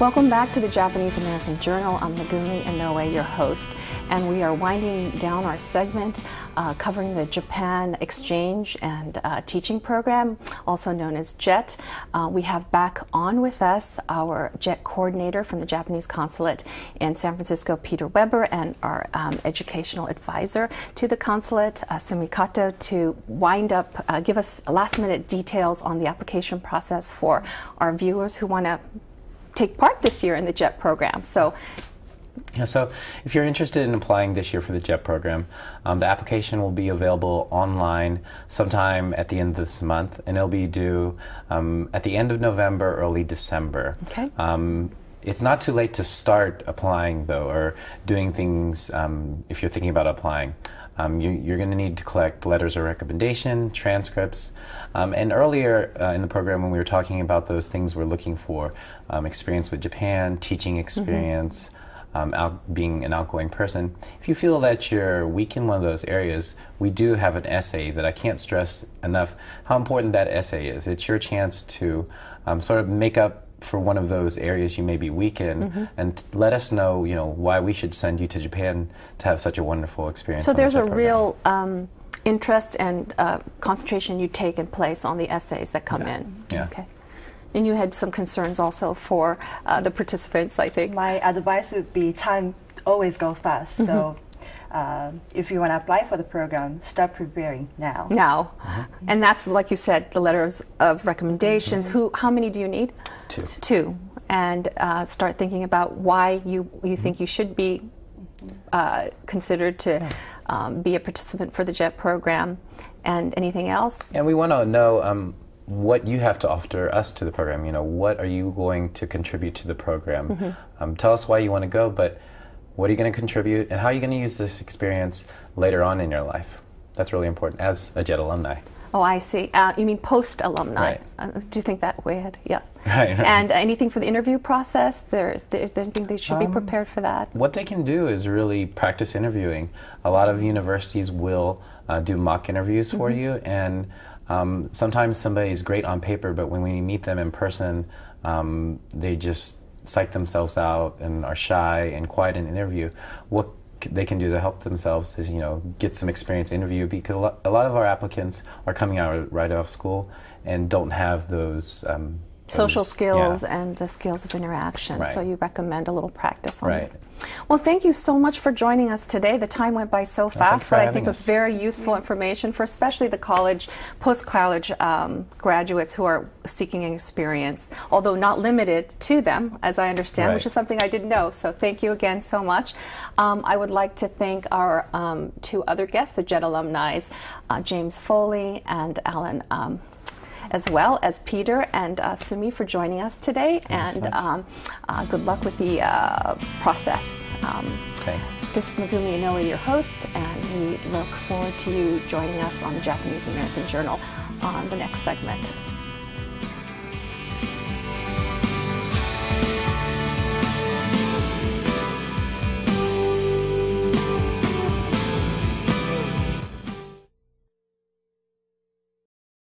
Welcome back to the Japanese American Journal. I'm Megumi Inouye, your host, and we are winding down our segment covering the Japan Exchange and Teaching Program, also known as JET. We have back on with us our JET coordinator from the Japanese Consulate in San Francisco, Peter Weber, and our educational advisor to the consulate, Sumi Kato, to wind up, give us last-minute details on the application process for our viewers who want to take part this year in the JET program. So if you're interested in applying this year for the JET program, the application will be available online sometime at the end of this month, and it'll be due at the end of November, early December. Okay. It's not too late to start applying, though, or doing things if you're thinking about applying. You're going to need to collect letters of recommendation, transcripts, and earlier in the program when we were talking about those things we're looking for, experience with Japan, teaching experience, being an outgoing person. If you feel that you're weak in one of those areas, we do have an essay that I can't stress enough how important that essay is. It's your chance to sort of make up for one of those areas you may be weak in, and let us know, why we should send you to Japan to have such a wonderful experience. So there's a real interest and concentration you take in place on the essays that come in. Yeah. Okay. And you had some concerns also for the participants, I think. My advice would be time always go fast. So if you want to apply for the program, start preparing now. Now. And that's, like you said, the letters of recommendations. How many do you need? Two. And start thinking about why you think you should be considered to be a participant for the JET program. And anything else? And we want to know what you have to offer us to the program. What are you going to contribute to the program? Tell us why you want to go, but what are you going to contribute, and how are you going to use this experience later on in your life? That's really important as a JET alumni. Oh, I see. You mean post-alumni. Right. Do you think that way ahead? Yes. Right. And anything for the interview process? Is there anything they should be prepared for that? What they can do is really practice interviewing. A lot of universities will do mock interviews for you, and sometimes somebody is great on paper, but when we meet them in person, they just psych themselves out and are shy and quiet in the interview. What they can do to help themselves is, get some experience interview, because a lot of our applicants are coming out right off school and don't have those social skills and the skills of interaction. Right. So you recommend a little practice on right. it. Well, thank you so much for joining us today. The time went by so fast, but I think it was very useful information for especially the college, post-college graduates who are seeking an experience, although not limited to them, as I understand, which is something I didn't know. So thank you again so much. I would like to thank our two other guests, the JET alumni, James Foley and Alan, as well as Peter and Sumi, for joining us today. And good luck with the process. Thanks. This is Megumi Inouye, your host, and we look forward to you joining us on the Japanese American Journal on the next segment.